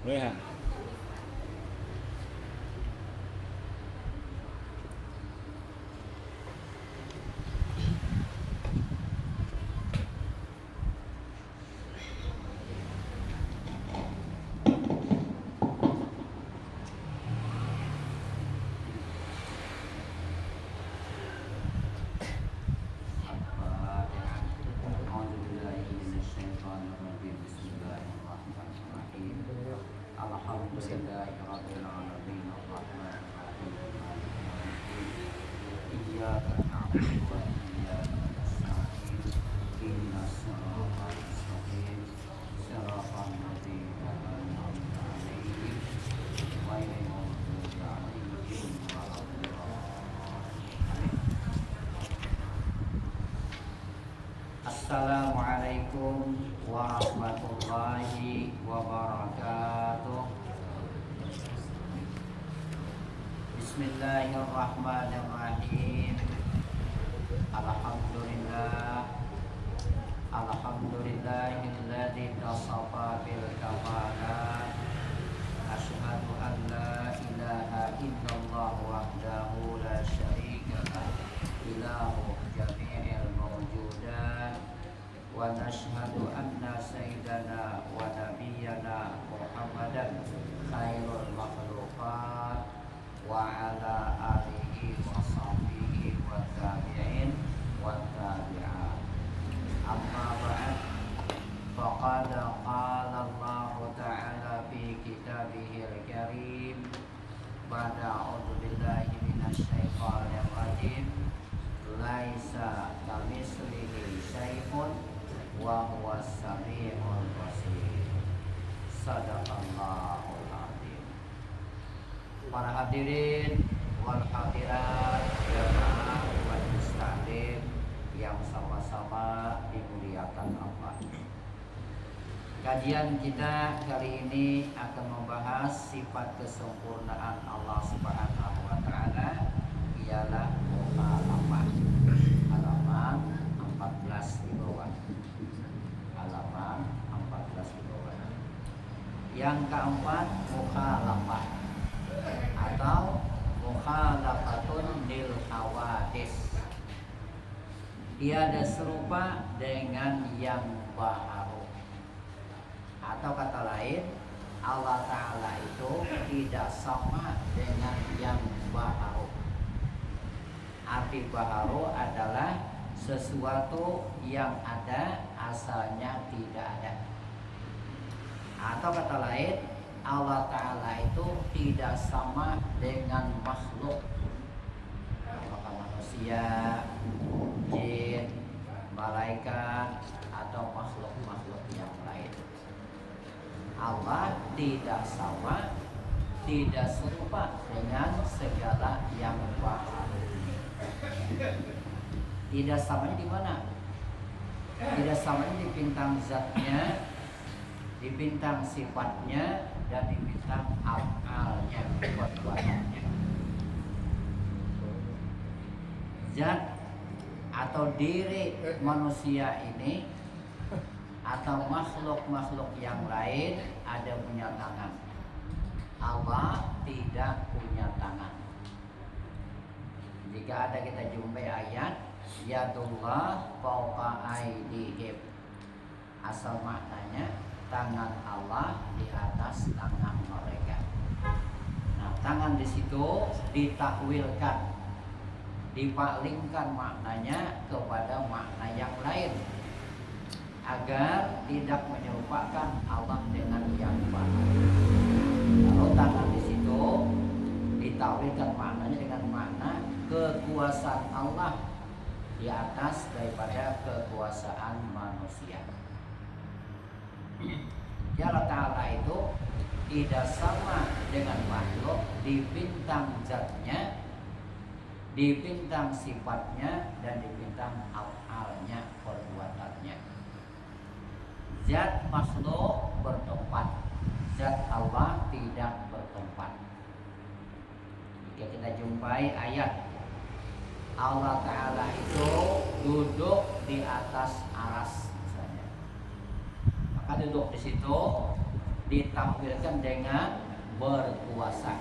Boleh. Assalamualaikum warahmatullahi wabarakatuh. Bismillahirrahmanirrahim. Alhamdulillah. Alhamdulillahilladzi tasafa bil kamalat. Asyhadu an la ilaha illallah wahdahu la syarika lah. Ilahu jami'il mawjudat. Wa nashhadu anna sayyidana wa nabiyyana Muhammadan khairul makhluqat wa ala alihi wa sahbihi wa tabi'in wa tabi'at. Amma ba'd, faqad qala Allah ta'ala fi kitabihil karim ba'da a'udzu billahi minasy syaithanir rajim. Laisa kamitslihi syai'un wa huwas samiul basir. Sadaqallahul azim. Para hadirin wal hadirat jamaah wal muslimin yang sama-sama dimuliakan Allah. Kajian kita kali ini akan membahas sifat kesempurnaan Allah Subhanahu wa taala, ialah mukhalafah. Halaman 14 di bawah. Halaman 14 di bawah. Yang keempat, mukhalafah atau mukhalafatun lil hawadis. Tiada serupa dengan yang baharu. Atau kata lain, Allah Ta'ala itu tidak sama dengan yang baharu. Arti baharu adalah sesuatu yang ada asalnya tidak ada. Atau kata lain, Allah Ta'ala itu tidak sama dengan makhluk, apakah manusia, jin, malaikat, atau makhluk-makhluk yang lain. Allah tidak sama, tidak serupa dengan segala yang baharu. Tidak samanya di mana? Tidak samanya di bintang zatnya, di bintang sifatnya, dan di bintang afalnya, perbuatannya. Zat atau diri manusia ini atau makhluk-makhluk yang lain ada punya tangan. Allah tidak punya tangan. Jika ada kita jumpai ayat yadullah fawqa aydihim, asal maknanya tangan Allah di atas tangan mereka. Nah, tangan di situ ditakwilkan, dipalingkan maknanya kepada makna yang lain agar tidak menyerupakan Allah dengan yang baharu. Kalau tangan di situ ditakwilkan maknanya dengan makna kekuasaan Allah di atas daripada kekuasaan manusia. Ya Allah Ta'ala itu tidak sama dengan makhluk di bintang zatnya, di bintang sifatnya, dan di bintang afalnya, perbuatannya. Zat makhluk bertempat, zat Allah tidak bertempat. Jika kita jumpai ayat Allah Ta'ala itu duduk di atas aras misalnya, maka duduk di situ ditakwilkan dengan berkuasa.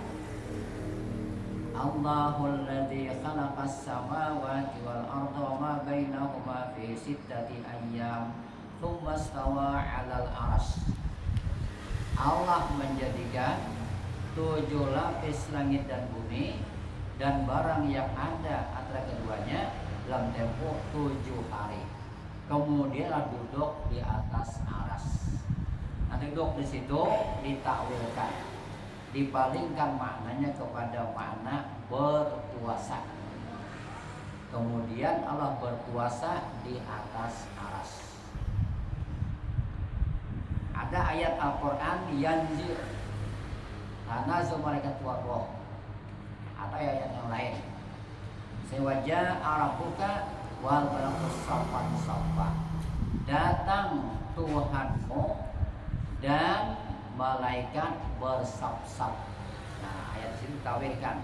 Allahul ladzi khalaqas samawati wal arda wa ma bainahuma fi sittati ayyam tsumma stawa 'alal 'arsy. Allah menjadikan 7 lapis langit dan bumi dan barang yang ada antara keduanya dalam tempo 7 hari. Kemudian duduk di atas aras. Nah, duduk di situ ditakwilkan, dipalingkan maknanya kepada makna berkuasa. Kemudian Allah berkuasa di atas aras. Ada ayat Al-Quran yanzil tanazul malaikatu war-ruh. Ada ayat yang lain. Sewaja arabuka wal malaku saffan saffa. Datang Tuhanmu dan malaikat bersaf-saf. Nah, ayat sini tawilkan.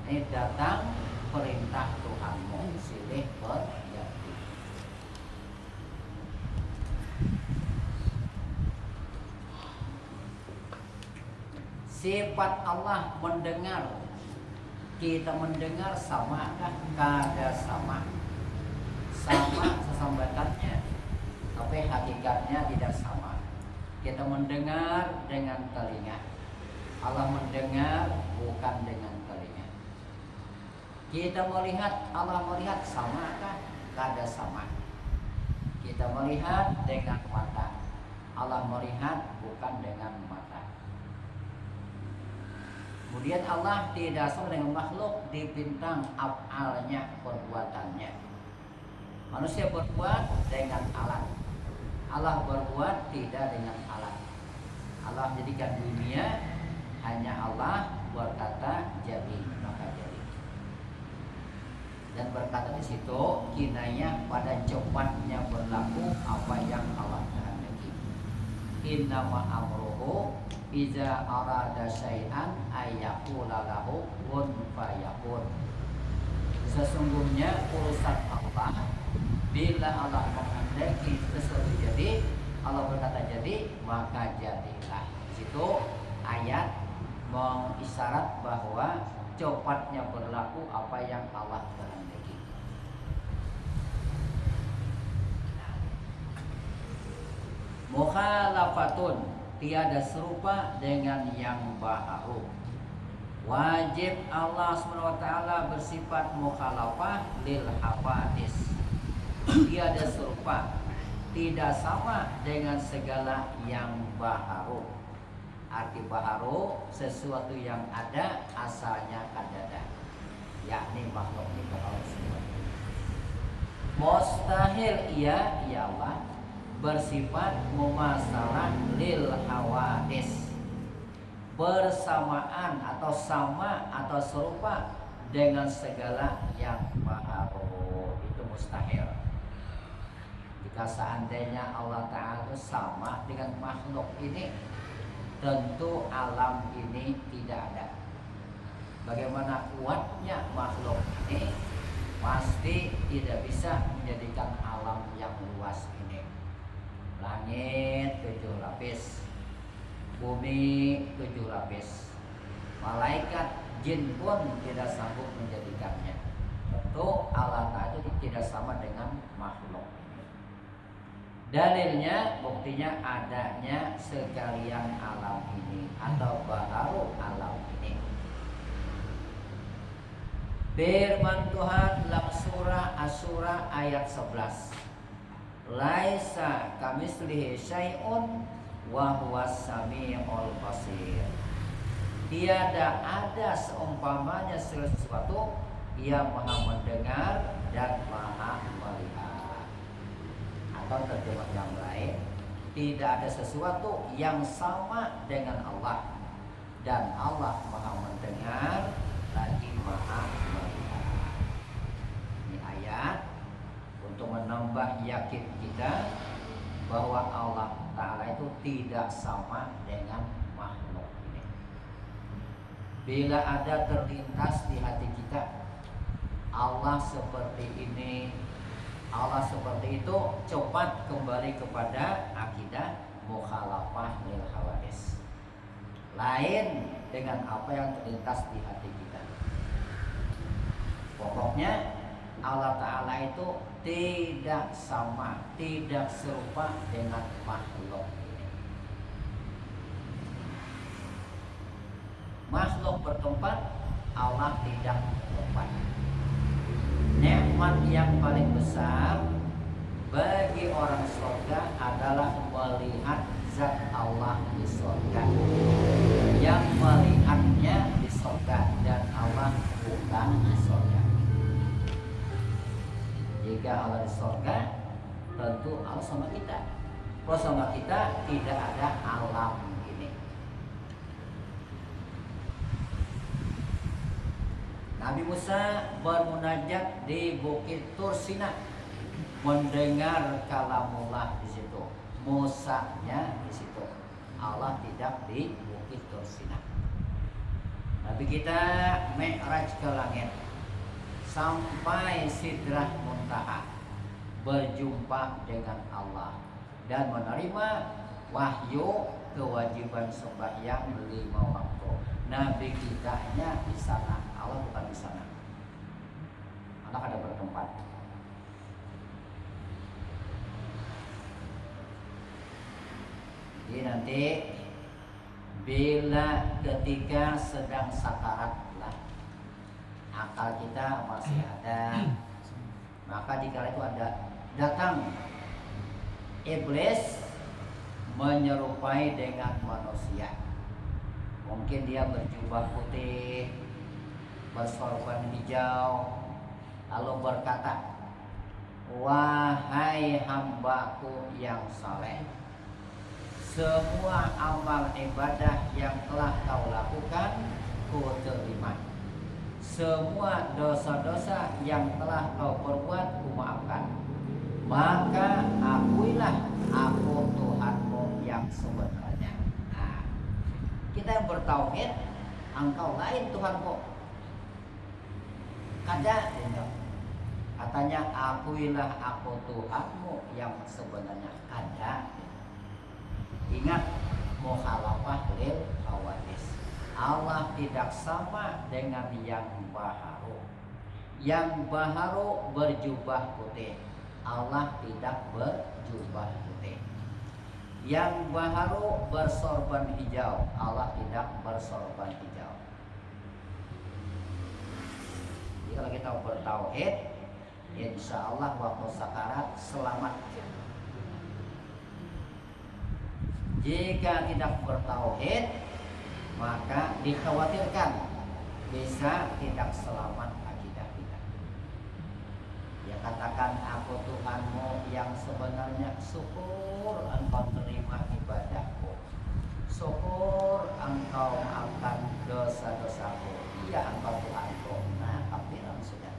Ini datang perintah Tuhanmu silih berjati. Sifat Allah mendengar. Kita mendengar samakah? Kada sama. Sama sesambatannya, tapi hakikatnya tidak sama. Kita mendengar dengan telinga. Allah mendengar bukan dengan telinga. Kita melihat, Allah melihat samakah? Kada sama. Kita melihat dengan mata. Allah melihat bukan dengan mata. Kemudian Allah tidak sama dengan makhluk di bintang af'alnya, perbuatannya. Manusia berbuat dengan alat. Allah berbuat tidak dengan alat. Allah jadikan dunia, hanya Allah berkata jadi maka jadi. Dan berkata di situ kinayah pada cepatnya berlaku apa yang Allah kehendaki. Innama amruhu iza arada syai'an ayyaqula lahu kun fayakun. Sesungguhnya urusan Allah, bila Allah menghendaki sesuatu jadi, Allah berkata jadi, maka jadilah. Di situ ayat mengisyarat bahwa cepatnya berlaku apa yang Allah kehendaki. Mukhalafatun, tiada serupa dengan yang baharu. Wajib Allah SWT bersifat mukhalafah lil hawadis. Tiada serupa, tidak sama dengan segala yang baharu. Arti baharu sesuatu yang ada asalnya kadada, yakni makhluk ini baharu semua. Mustahil ia Allah bersifat mumasalah lil hawadis, bersamaan atau sama atau serupa dengan segala yang baharu. Itu mustahil. Jika seandainya Allah Ta'ala sama dengan makhluk ini, tentu alam ini tidak ada. Bagaimana kuatnya makhluk ini, pasti tidak bisa menjadikan alam yang luas ini. Langit 7 lapis, bumi 7 lapis, malaikat jin pun tidak sanggup menjadikannya. Tentu Allah Ta'ala tidak sama dengan makhluk. Dalilnya, buktinya adanya sekalian alam ini atau baharu alam ini. Firman Tuhan dalam surah Asy-Syura ayat 11. Laisa kamitslihi syai'un wa huwas samiul basir. Tiada ada seumpamanya sesuatu, Ia Maha mendengar dan Maha melihat. Atau terjemah yang lain, tidak ada sesuatu yang sama dengan Allah, dan Allah Maha mendengar lagi Maha melihat. Ini ayat untuk menambah yakin kita bahwa Allah Ta'ala itu tidak sama dengan makhluk ini. Bila ada terlintas di hati kita, Allah seperti ini, Allah seperti itu, cepat kembali kepada akidah mukhalafah lil hawadis. lain dengan apa yang terlintas di hati kita. Pokoknya Allah Ta'ala itu tidak sama, tidak serupa dengan makhluk ini. Makhluk bertempat, Allah tidak bertempat. Nikmat yang paling besar bagi orang surga adalah melihat zat Allah di surga. Yang melihatnya di surga dan Allah bukan di surga. Jika Allah di surga, tentu Allah sama kita. Kalau sama kita tidak ada alam ini. Nabi Musa bermunajat di Bukit Tursina, mendengar kalamullah di situ. Musanya di situ. Allah tidak di Bukit Tursina. Nabi kita mi'raj ke langit sampai Sidrah Muntaha, berjumpa dengan Allah dan menerima wahyu kewajiban sembahyang 5 waktu. Nabi kitanya di sana, Allah bukan di sana. Allah ada bertempat. Jadi nanti bila ketika sedang sakarat lah, akal kita masih ada, maka dikala itu ada datang iblis menyerupai dengan manusia. Mungkin dia berjubah putih, bersorban hijau, lalu berkata, "Wahai hambaku yang saleh, semua amal ibadah yang telah kau lakukan ku terima. Semua dosa-dosa yang telah kau perbuat ku maafkan. Maka akuilah aku Tuhanmu yang sebenarnya." Nah, kita yang bertauhid, engkau lain Tuhanku. Katanya, akuilah aku Tuhanmu yang sebenarnya. Ingat, mukhalafah lil hawadis. Allah tidak sama dengan yang baharu. Yang baharu berjubah putih, Allah tidak berjubah putih. Yang baharu bersorban hijau, Allah tidak bersorban hijau. Jadi kalau kita bertauhid, insya Allah waktu sakarat selamat. Jika tidak bertauhid, maka dikhawatirkan bisa tidak selamat akidah kita. Dia katakan, aku Tuhanmu yang sebenarnya, syukur engkau terima ibadahku, syukur engkau maafkan dosa-dosaku, iya engkau Tuhanku. Nah, kafiran sudah.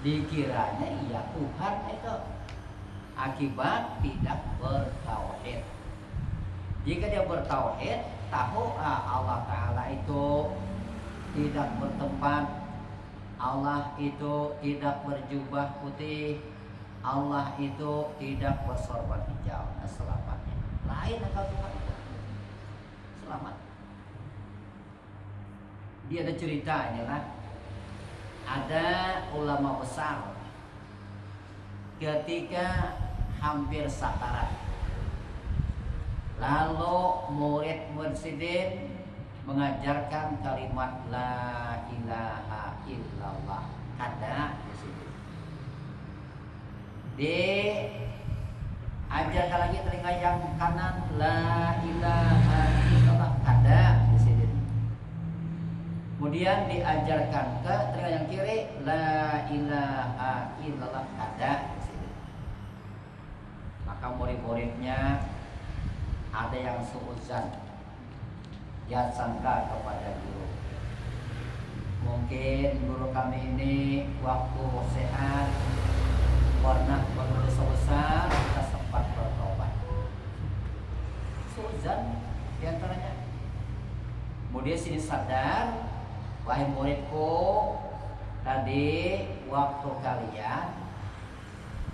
Dikiranya iya Tuhan itu, akibat tidak bertauhid. Jika dia bertauhid, tahu Allah Ta'ala itu tidak bertempat, Allah itu tidak berjubah putih, Allah itu tidak bersorban hijau. Nah, selamatnya lain engkau Tuhan itu. Selamat. Dia ada cerita inilah. Ada ulama besar ketika hampir sakarat, lalu murid mursidin mengajarkan kalimat la ilaha illallah. Ada di situ. Diajarkan lagi telinga yang kanan la ilaha illallah. Ada di sini. Kemudian diajarkan ke telinga yang kiri la ilaha illallah. Ada di sini. Maka murid-muridnya ada yang suudzon, dia sangka kepada guru. Mungkin guru kami ini waktu sehat pernah berdosa besar, kita sempat bertobat. Suudzon diantaranya. Kemudian sini sadar, wahai muridku, tadi waktu kalian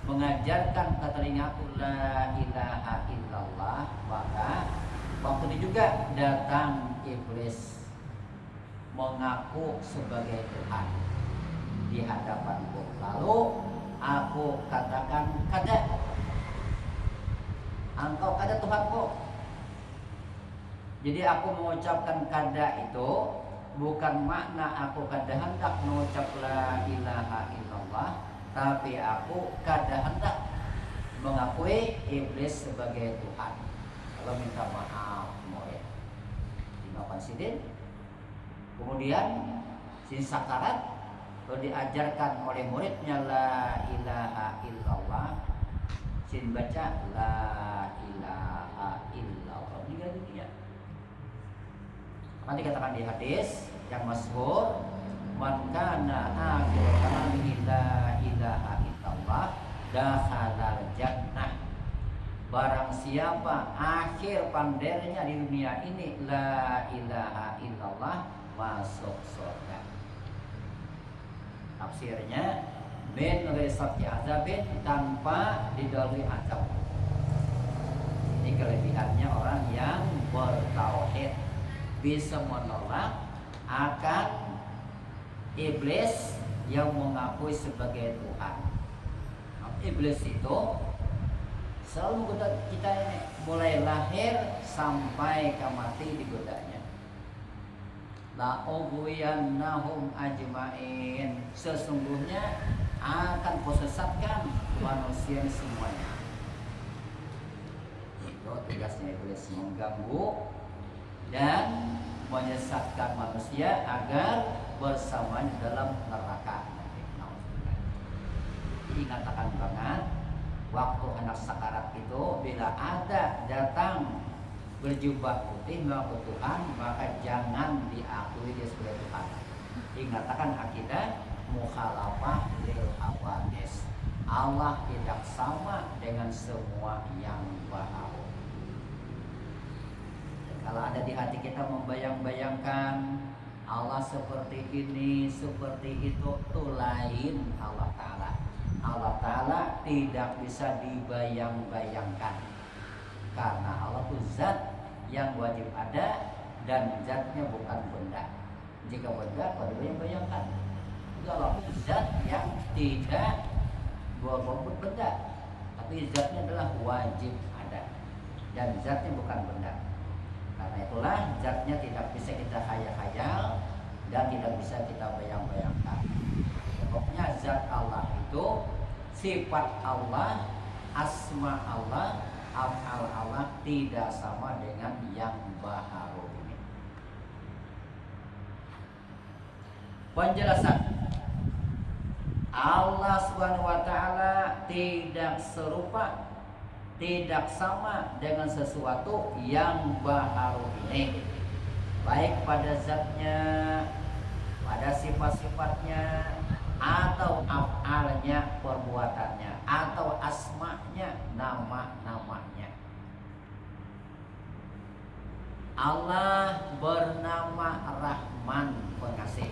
mengajarkan ke telingaku la ilaha illallah, maka Waktu itu juga datang iblis mengaku sebagai Tuhan di hadapanku. Lalu aku katakan, kada, engkau kada Tuhanku. Jadi aku mengucapkan kada itu bukan makna aku kada hendak mengucap la ilaha illallah, tapi aku kada hendak mengakui iblis sebagai Tuhan. Kalau minta maaf murid dimakan sidin, kemudian sin sakarat lalu diajarkan oleh muridnya la ilaha illallah, sin baca la ilaha illallah meninggal dunia. Nanti dikatakan di hadis yang masyhur, man kana akhir kalamihi la ilaha illallah dakhalal jannah. Barang siapa akhir pandernya di dunia ini la ilaha illallah, masuk surga. Tafsirnya min ghairi sabti azabin, tanpa didahului azab. Ini kelebihannya orang yang bertauhid, bisa menolak akan iblis yang mengakui sebagai Tuhan. Iblis itu selalu menggoda kita ini, mulai lahir sampai ke mati digodanya. La ughwiyannahum ajmain, sesungguhnya akan kusesatkan manusia semuanya. Itu tugasnya iblis, mengganggu dan menyesatkan manusia agar bersamanya dalam neraka. Dikatakan banget waktu anak sakarat itu, bila ada datang berjubah putih mengaku Tuhan, maka jangan diakui dia sebagai Tuhan. Dikatakan akidah mukhalafah lil hawadis, Allah tidak sama dengan semua yang baharu. Kalau ada di hati kita membayang-bayangkan Allah seperti ini, seperti itu lain Allah Ta'ala. Allah Ta'ala tidak bisa dibayang-bayangkan, karena Allah itu zat yang wajib ada dan zatnya bukan benda. Jika benda, pada bayang-bayangkan. Allah itu zat yang tidak berbentuk benda, tapi zatnya adalah wajib ada dan zatnya bukan benda. Karena itulah zatnya tidak bisa kita hayal-hayal dan tidak bisa kita bayang-bayangkan. Pokoknya zat Allah itu, sifat Allah, asma Allah, af'al Allah tidak sama dengan yang baharu ini. Penjelasan Allah Subhanahu wa Ta'ala tidak serupa, tidak sama dengan sesuatu yang baharu ini, baik pada zatnya, pada sifat-sifatnya, atau af'alnya, perbuatannya, atau asma'nya, nama-namanya. Allah bernama Rahman, pengasih.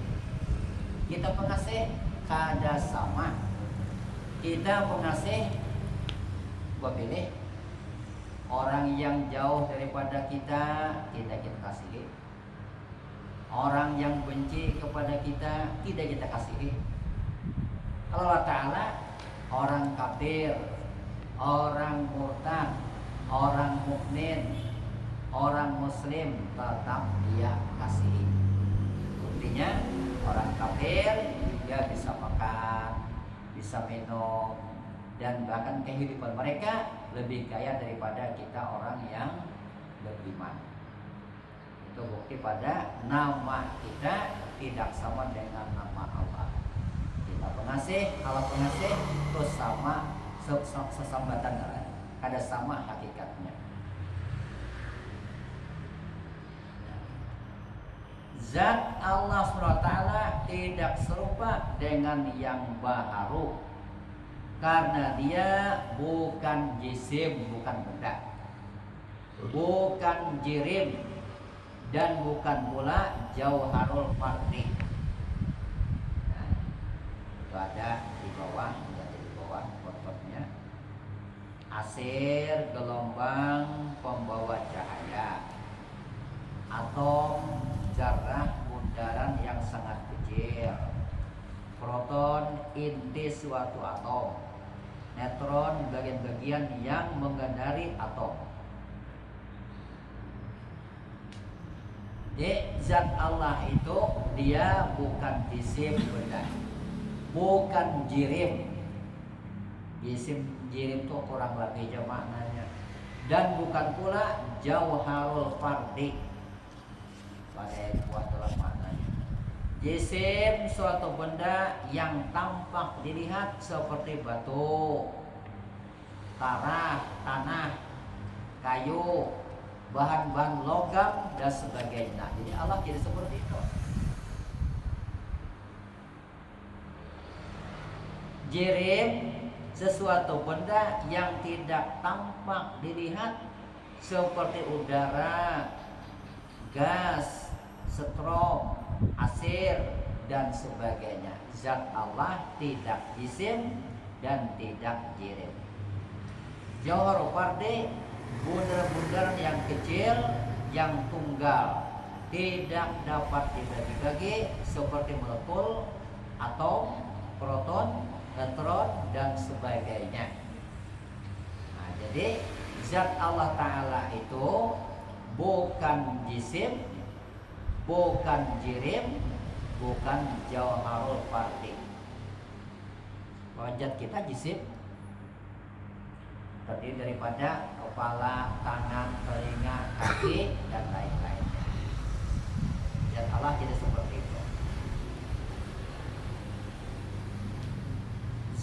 Kita pengasih kada sama. Kita pengasih, gua pilih orang yang jauh daripada kita, tidak kita kasihi. Orang yang benci kepada kita, tidak kita kasihi. Kalau Allah Ta'ala, orang kafir, orang murtad, orang mukmin, orang muslim, tetap dia kasihi. Buktinya orang kafir dia bisa makan, bisa minum, dan bahkan kehidupan mereka lebih kaya daripada kita orang yang beriman. Itu bukti pada nama kita tidak sama dengan nama Allah. Kita pengasih, Allah pengasih, terus sama sesambatan, ada sama hakikatnya. Zat Allah SWT tidak serupa dengan yang baharu, karena dia bukan jisim, bukan benda, bukan jirim, dan bukan pula jauharul fardi. Nah, itu ada di bawah, fotonya. Asir gelombang pembawa cahaya. atom, zarah, bundaran yang sangat kecil. Proton, inti suatu atom. Neutron, bagian-bagian yang mengendari atom. Jadi zat Allah itu dia bukan jisim benda, bukan jirim. Jirim itu kurang lebih jauh maknanya. Dan bukan pula jauharul fardi. Pada buah dalam maknanya. Jisim suatu benda yang tampak dilihat seperti batu, tanah, kayu, bahan-bahan logam dan sebagainya. Jadi Allah tidak seperti itu. Jirim sesuatu benda yang tidak tampak dilihat seperti udara, gas, strom, asir dan sebagainya. Zat Allah tidak jisim dan tidak jirim. Jauhar fardi, bundar-bundaran yang kecil, yang tunggal, tidak dapat dibagi-bagi seperti molekul, atom, proton, neutron dan sebagainya. Nah, jadi zat Allah Ta'ala itu bukan jisim, bukan jirim, bukan jauharul fardi. Wajat kita jisim terdiri daripada kepala, tangan, telinga, kaki dan lain-lainnya. Zat Allah tidak seperti itu.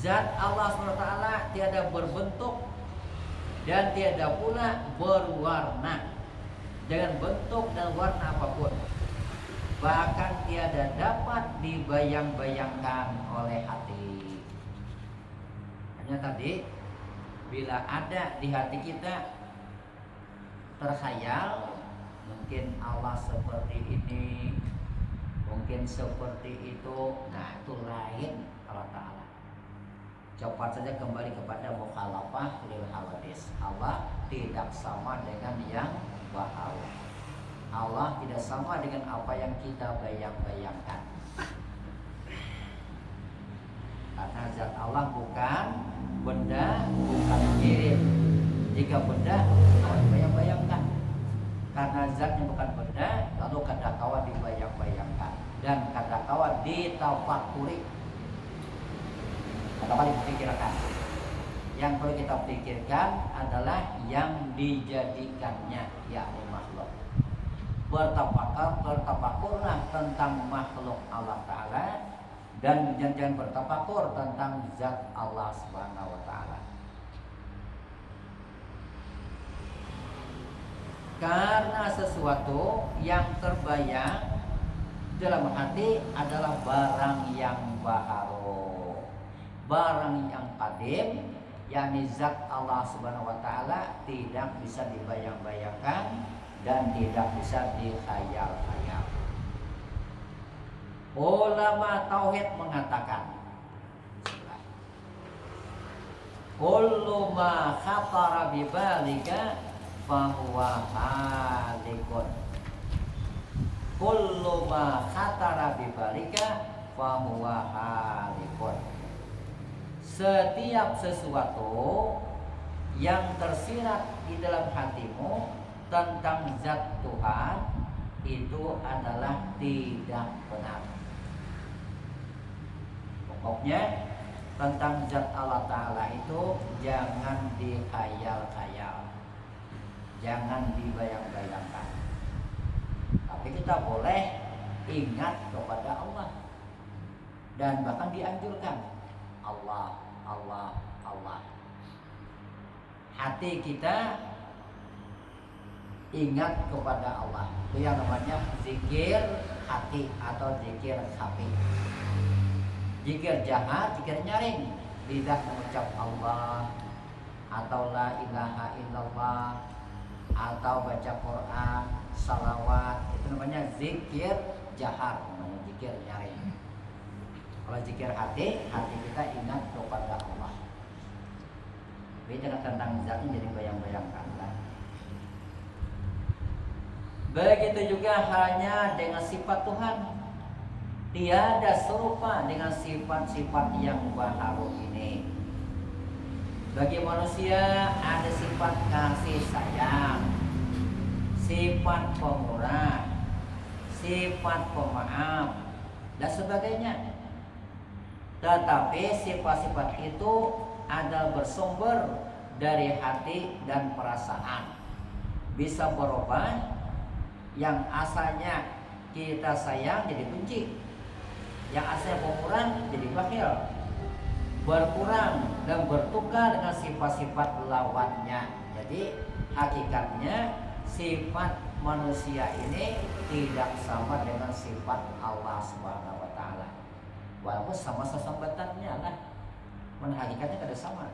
Zat Allah SWT tiada berbentuk dan tiada pula berwarna dengan bentuk dan warna apapun. Bahkan tiada dapat dibayang-bayangkan oleh hati. Hanya tadi bila ada di hati kita terkhayal mungkin Allah seperti ini, mungkin seperti itu, nah itu lain Allah Ta'ala. Cepat saja kembali kepada mukhalafah lil hawadis. Allah tidak sama dengan yang bahawa. Allah tidak sama dengan apa yang kita bayang-bayangkan. Karena zat Allah bukan benda, bukan jirim. Jika benda, harus bayang-bayangkan. Karena zatnya bukan benda, lalu kadangkala dibayang-bayangkan dan kadangkala ditafakuri. Atau dipikirkan. Yang perlu kita pikirkan adalah yang dijadikannya, yakni makhluk. Bertafakurlah tentang makhluk Allah Ta'ala dan jangan bertafakur tentang zat Allah Subhanahu Wa Ta'ala. Karena sesuatu yang terbayang dalam hati adalah barang yang baharu, barang yang qadim, yakni zat Allah Subhanahu Wa Ta'ala tidak bisa dibayang-bayangkan dan tidak bisa dikhayal-khayal. Ulama tauhid mengatakan, kullu ma khatara bi balika fahuwa halikun. Kullu ma khatara bi balika fahuwa halikun. Setiap sesuatu yang tersirat di dalam hatimu tentang zat Tuhan itu adalah tidak benar. Pokoknya tentang zat Allah Ta'ala itu jangan dikhayal-khayal, jangan dibayang-bayangkan. Tapi kita boleh ingat kepada Allah dan bahkan dianjurkan Allah, Allah, Allah. Hati kita ingat kepada Allah. Itu yang namanya zikir hati atau zikir khafi. Zikir jahat, zikir nyaring. Lidah mengucap Allah atau la ilaha illallah atau baca Quran, salawat. Itu namanya zikir jahat, namanya zikir nyaring. Kalau zikir hati, hati kita ingat kepada Allah. Bicara tentang zatnya jadi bayang-bayangkan. Begitu juga halnya dengan sifat Tuhan. Tiada serupa dengan sifat-sifat yang baharu ini. Bagi manusia ada sifat kasih sayang, sifat pemurah, sifat pemaaf, dan sebagainya. Tetapi sifat-sifat itu adalah bersumber dari hati dan perasaan. Bisa berubah, yang asalnya kita sayang jadi benci, yang asalnya pemurah jadi bakhil, berkurang dan bertukar dengan sifat-sifat lawannya. Jadi hakikatnya sifat manusia ini tidak sama dengan sifat Allah Subhanahu wa taala. Walaupun sama sesambatannya lah, hakikatnya tidak sama.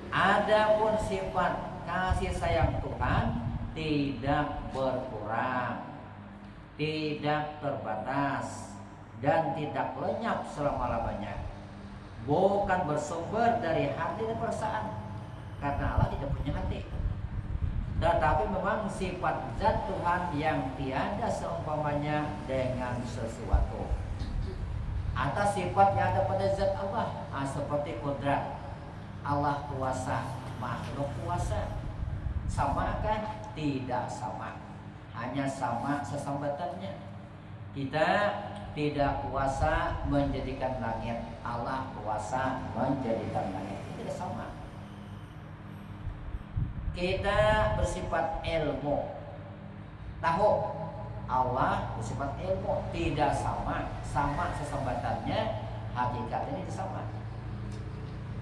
Adapun sifat kasih sayang Tuhan tidak berkurang, tidak terbatas, dan tidak lenyap selama-lamanya. Bukan bersumber dari hati dan perasaan, karena Allah tidak punya hati. Tetapi memang sifat zat Tuhan yang tiada seumpamanya dengan sesuatu. Atas sifat yang ada pada zat Allah, seperti kodrat, Allah kuasa, makhluk kuasa. Samakah? Tidak sama, hanya sama sesambatannya. Kita tidak kuasa menjadikan langit, Allah kuasa menjadikan langit. Tidak sama. Kita bersifat ilmu, tahu, Allah bersifat ilmu, tidak sama, sama sesambatannya, hakikatnya tidak sama.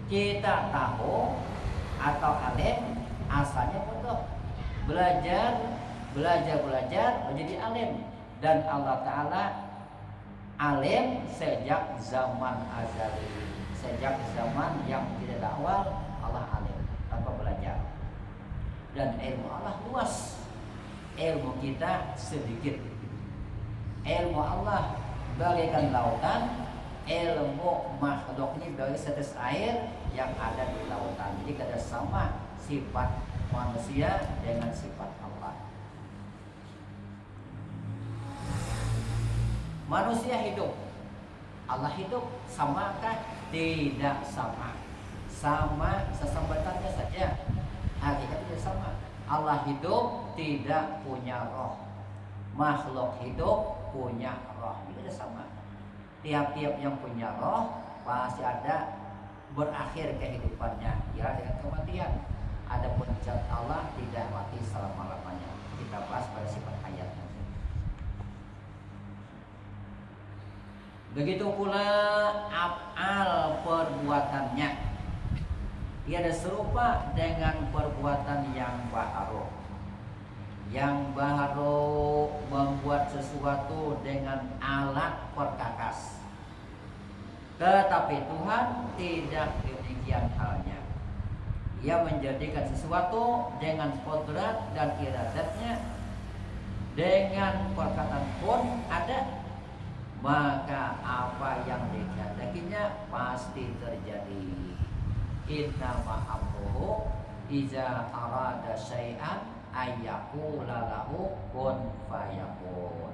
Kita tahu atau alim, asalnya bodoh, belajar menjadi alim, dan Allah Ta'ala alim sejak zaman azali, sejak zaman yang tidak ada awal. Allah alim tanpa belajar, dan ilmu Allah luas, ilmu kita sedikit. Ilmu Allah bagaikan lautan, ilmu makhluk ini bagai setes air yang ada di lautan. Jadi tidak sama sifat manusia dengan sifat Allah. Manusia hidup, Allah hidup, samakah? Tidak sama, sama sesambatannya saja, hakikatnya tidak sama. Allah hidup tidak punya roh, makhluk hidup punya roh, ini tidak sama. Tiap-tiap yang punya roh pasti ada berakhir kehidupannya, ya dengan kematian. Adapun zat Allah tidak mati selama-lamanya. Kita bahas pada sifat ayatnya. Begitu pula af'al perbuatannya, tiada serupa dengan perbuatan yang baharu. Yang baharu membuat sesuatu dengan alat perkakas. Tetapi Tuhan tidak demikian halnya. Ia menjadikan sesuatu dengan kodrat dan iradatnya, dengan perkataan pun ada, maka apa yang dikehendakinya pasti terjadi. Innama amruhu iza arada syai'an ayyaqula lahu kun fayakun.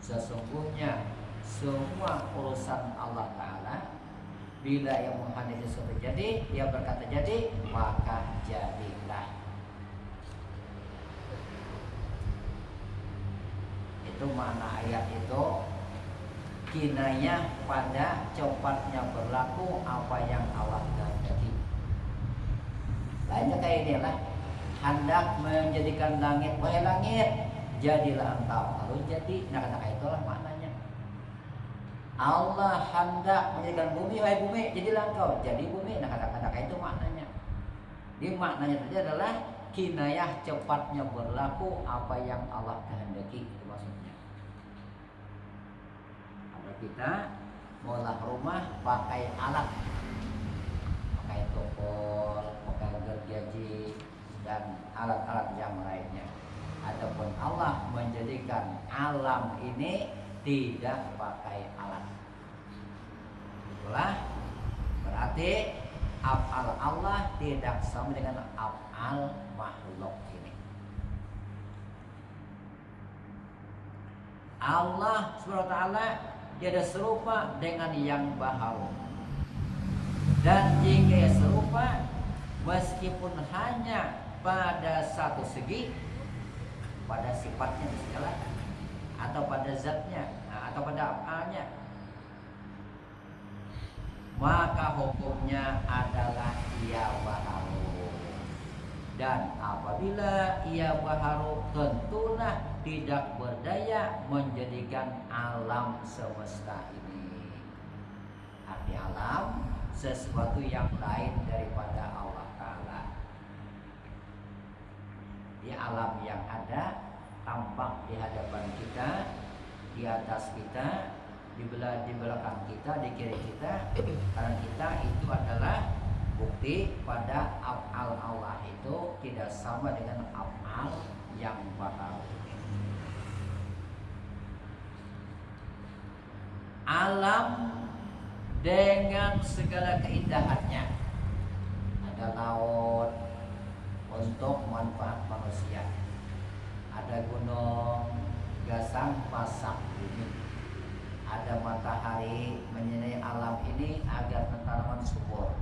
Sesungguhnya semua urusan Allah Ta'ala, bila yang menghendaki sesuatu jadi, dia berkata jadi, maka jadilah. Itu makna ayat itu, kinayah pada cepatnya berlaku apa yang Allah kehendaki. Lainnya kayak inilah, hendak menjadikan langit, wahai langit, jadilah engkau, lalu jadi. Nah kata itulah maknanya. Allah hendak menjadikan bumi, wahai bumi, jadilah engkau, jadi bumi. Nah kata itu maknanya. Di maknanya tadi adalah kinayah cepatnya berlaku apa yang Allah kehendaki, itu maksudnya. Kalau kita ngolah rumah pakai alat, pakai topol, pakai gergaji, dan alat-alat yang lainnya. Adapun Allah menjadikan alam ini tidak pakai alat. Itulah berarti af'al Allah tidak sama dengan af'al makhluk ini. Allah Subhanahu wa taala tiada serupa dengan yang baharu. Dan jika serupa meskipun hanya pada satu segi, pada sifatnya diskalakan atau pada zatnya atau pada afalnya, maka hukumnya adalah ia baharu. Dan apabila ia baharu, tentulah tidak berdaya menjadikan alam semesta ini. Arti alam sesuatu yang lain daripada Allah Ta'ala. Di alam yang ada tampak di hadapan kita, di atas kita, di belakang kita, di kiri kita. Karena kita itu adalah bukti pada af'al Allah itu tidak sama dengan af'al yang baharu. Alam dengan segala keindahannya. Ada laut untuk manfaat manusia, ada gunung gasang pasak bumi, ada matahari menyinari alam ini agar tanaman subur,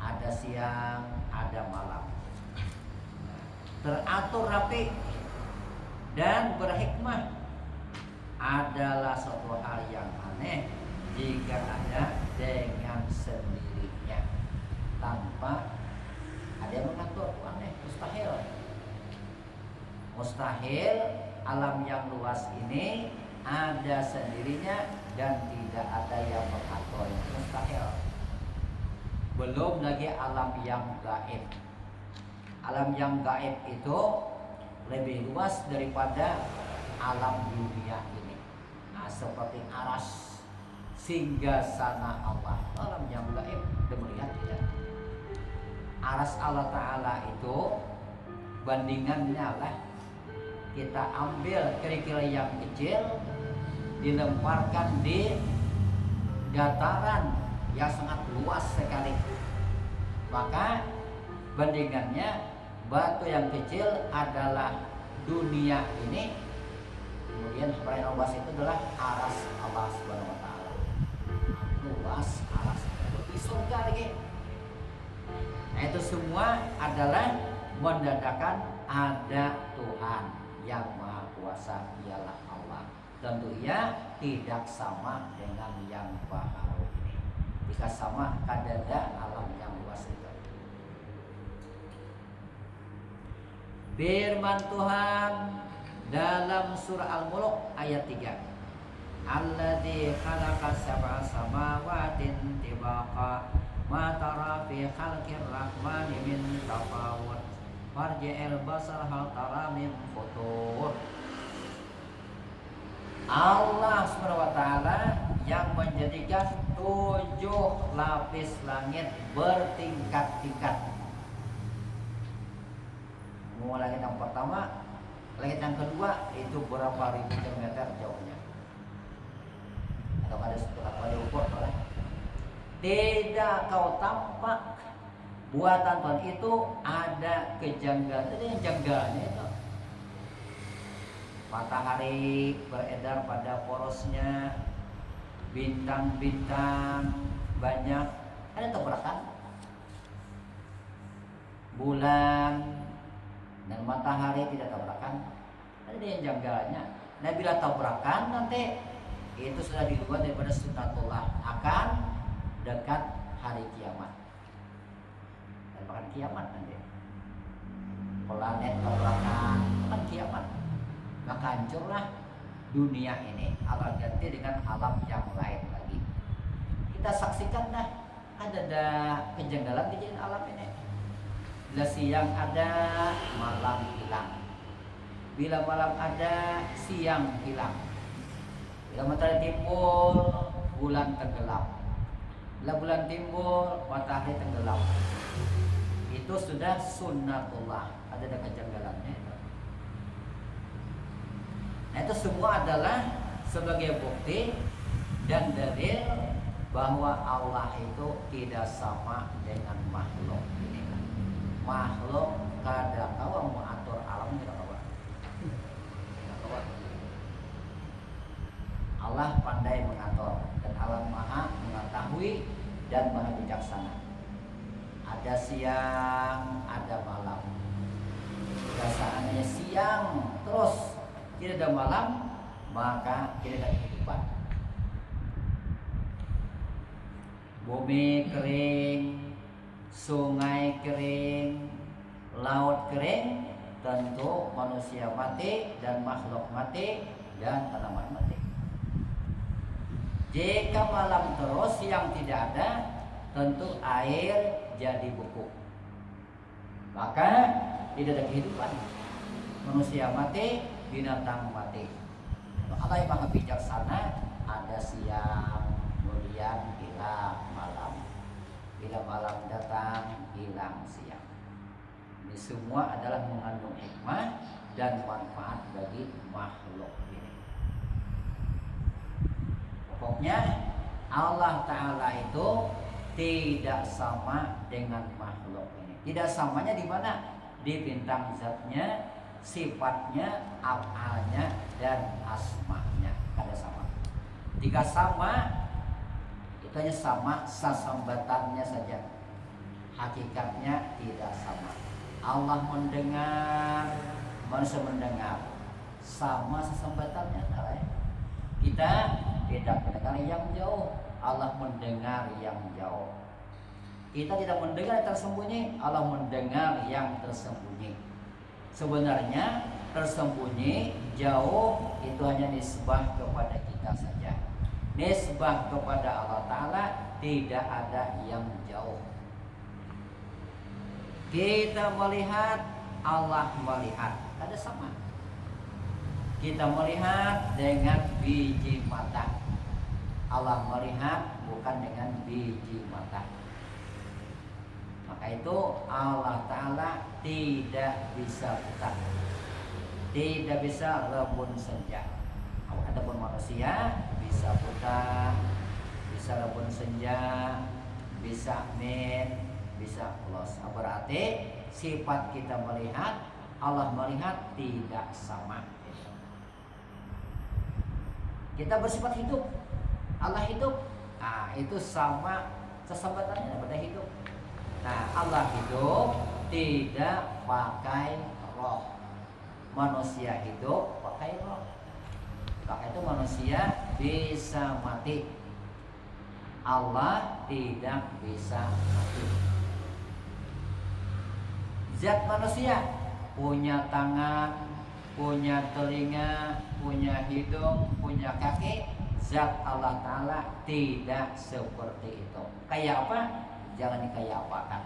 ada siang, ada malam, teratur rapi dan berhikmah. Adalah suatu hal yang aneh jika ada dengan sendirinya tanpa ada yang mengatur. Aneh, mustahil. Mustahil alam yang luas ini ada sendirinya dan tidak ada yang mengatur. Mustahil. Belum lagi alam yang gaib. Alam yang gaib itu lebih luas daripada alam dunia ini. Nah, seperti aras, singgasana Allah. Alam yang gaib sudah melihat tidak? Aras Allah Ta'ala itu bandingannya lah kita ambil kerikil yang kecil, dilemparkan di dataran yang sangat luas sekali, maka bandingannya batu yang kecil adalah dunia ini, kemudian yang luas itu adalah aras Allah Subhanahu wa taala. Luas aras di surga lagi. Nah, itu semua adalah mendadakan ada Tuhan yang Maha Kuasa, ialah Allah. Tentunya tidak sama dengan yang baharu ini. Jika sama kadada alam yang luas itu. Firman Tuhan dalam surah Al-Mulk ayat 3. Alladzi khalaqa sab'a samawatin tibaqa ma tara fi khalqir rahmani min tafawut farji'il basar hal tara min futur. Allah Subhanahu wa taala yang menjadikan 7 lapis langit bertingkat-tingkat. Mulai langit yang pertama, langit yang kedua itu berapa ribu kilometer jauhnya. Atau ada diukur oleh. Tidak kau tampak buatan Tuhan itu ada kejanggalan. Itu yang janggalnya itu. Matahari beredar pada porosnya, bintang-bintang banyak, ada tabrakan. Bulan dan matahari tidak tabrakan, ada yang janggalnya. Nah, bila tabrakan nanti itu sudah dibuat daripada sunnatullah, akan dekat hari kiamat. Dan bahkan kiamat nanti planet tabrakan, kan kiamat. Maka hancurlah dunia ini, Allah ganti dengan alam yang lain lagi. Kita saksikan dah, ada kejanggalan di alam ini. Bila siang ada, malam hilang. Bila malam ada, siang hilang. Bila matahari timbul, bulan tenggelam. Bila bulan timbul, matahari tenggelam. Itu sudah sunnatullah, ada kejanggalannya. Nah, itu semua adalah sebagai bukti dan dalil bahwa Allah itu tidak sama dengan makhluk ini. Makhluk kada kawa mengatur alam tidak kawa. Allah pandai mengatur dan Allah maha mengetahui dan maha bijaksana. Ada siang, ada malam. Jika seandainya siang terus tidak ada malam, maka tidak ada kehidupan. Bumi kering, sungai kering, laut kering, tentu manusia mati dan makhluk mati dan tanaman mati. Jika malam terus yang tidak ada, tentu air jadi beku, maka tidak ada kehidupan. Manusia mati, binatang mati. Allah yang maha bijaksana, ada siang, kemudian hilang malam. Bila malam datang, hilang siang. Ini semua adalah mengandung hikmah dan manfaat bagi makhluk ini. Pokoknya Allah Ta'ala itu tidak sama dengan makhluk ini. Tidak samanya di mana? Di bintang zatnya, sifatnya, afalnya, dan asmanya. Kada sama. Jika sama, itu hanya sama sasambatannya saja. Hakikatnya tidak sama. Allah mendengar, manusia mendengar, sama sesambatannya. Kita tidak mendengar yang jauh, Allah mendengar yang jauh. Kita tidak mendengar yang tersembunyi, Allah mendengar yang tersembunyi. Sebenarnya tersembunyi, jauh itu hanya nisbah kepada kita saja. Nisbah kepada Allah Ta'ala tidak ada yang jauh. Kita melihat, Allah melihat, ada sama. Kita melihat dengan biji mata, Allah melihat bukan dengan biji mata. Maka itu Allah Ta'ala tidak bisa buta, tidak bisa rebun senja. Adapun manusia bisa buta, bisa rebun senja, bisa min, bisa plus. Berarti sifat kita melihat, Allah melihat tidak sama. Kita bersifat hidup, Allah hidup, nah itu sama sesambatannya pada hidup. Nah Allah hidup tidak pakai roh, manusia hidup pakai roh. Maka itu manusia bisa mati, Allah tidak bisa mati. Zat manusia punya tangan, punya telinga, punya hidung, punya kaki. Zat Allah Ta'ala tidak seperti itu. Kayak apa? Jangan dikayak-apakan.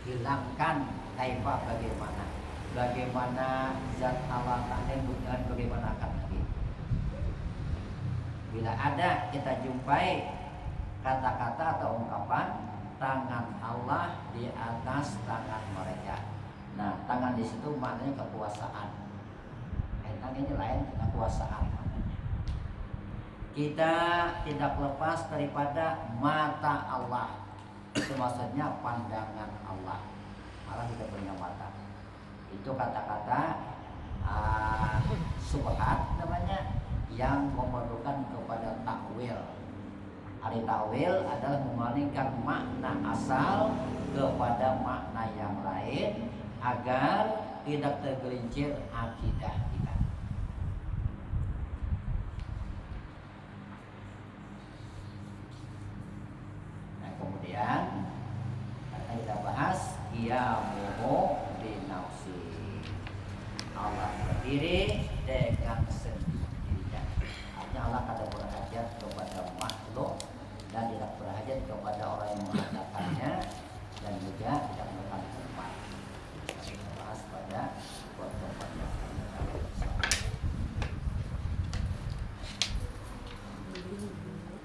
Hilangkan kayak bagaimana. Bagaimana zat Allah Ta'ala bukan bagaimana akan lagi. Bila ada kita jumpai kata-kata atau ungkapan tangan Allah di atas tangan mereka. Nah, tangan di situ maknanya kekuasaan. Tangan ini lain kekuasaan maknanya. Kita tidak lepas daripada mata Allah. Itu maksudnya pandangan Allah. Allah tidak punya mata. Itu kata-kata subhat namanya, yang memerlukan kepada takwil. Arti takwil adalah memalingkan makna asal kepada makna yang lain agar tidak tergelincir akidah kita. Nah kemudian kita bahas qiyamuhu binafsi. Allah berdiri dengan sendirinya. Artinya Allah tidak berhajat kepada makhluk dan tidak berhajat kepada orang yang mengadakannya, dan juga tidak memerlukan tempat. Kita bahas pada pertemuan yang akan datang.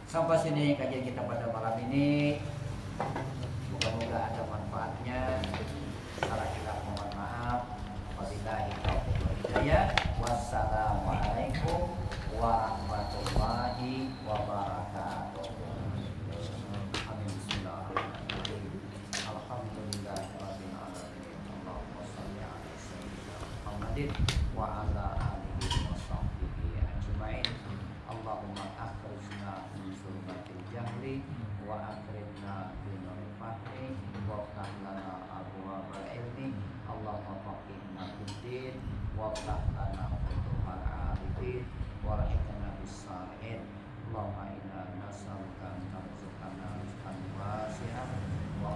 Sampai sini kajian kita pada malam ini. Moga-moga ada manfaatnya. Salah hilaf mohon maaf. Wabillahi taufiq wal hidayah. Wassalamualaikum warahmatullahi wabarakatuh. Amin. Bismillahirrahmanirrahim. Alhamdulillahirabbil alamin. Allahumma shalli ala sayyidina Muhammadin wa ala alihi wa sahbihi ajmain. Allahumma akhrijna min zulmatil jahli wa akrimna binuril fahmi wa ftah lana abwaabal ilmi Allahumma faqihna fid-din wa ftah lana futuhal arifin warahmna bis-salihin Allahumma inna nas'aluka an tarzuqana rizqan wasi'an wa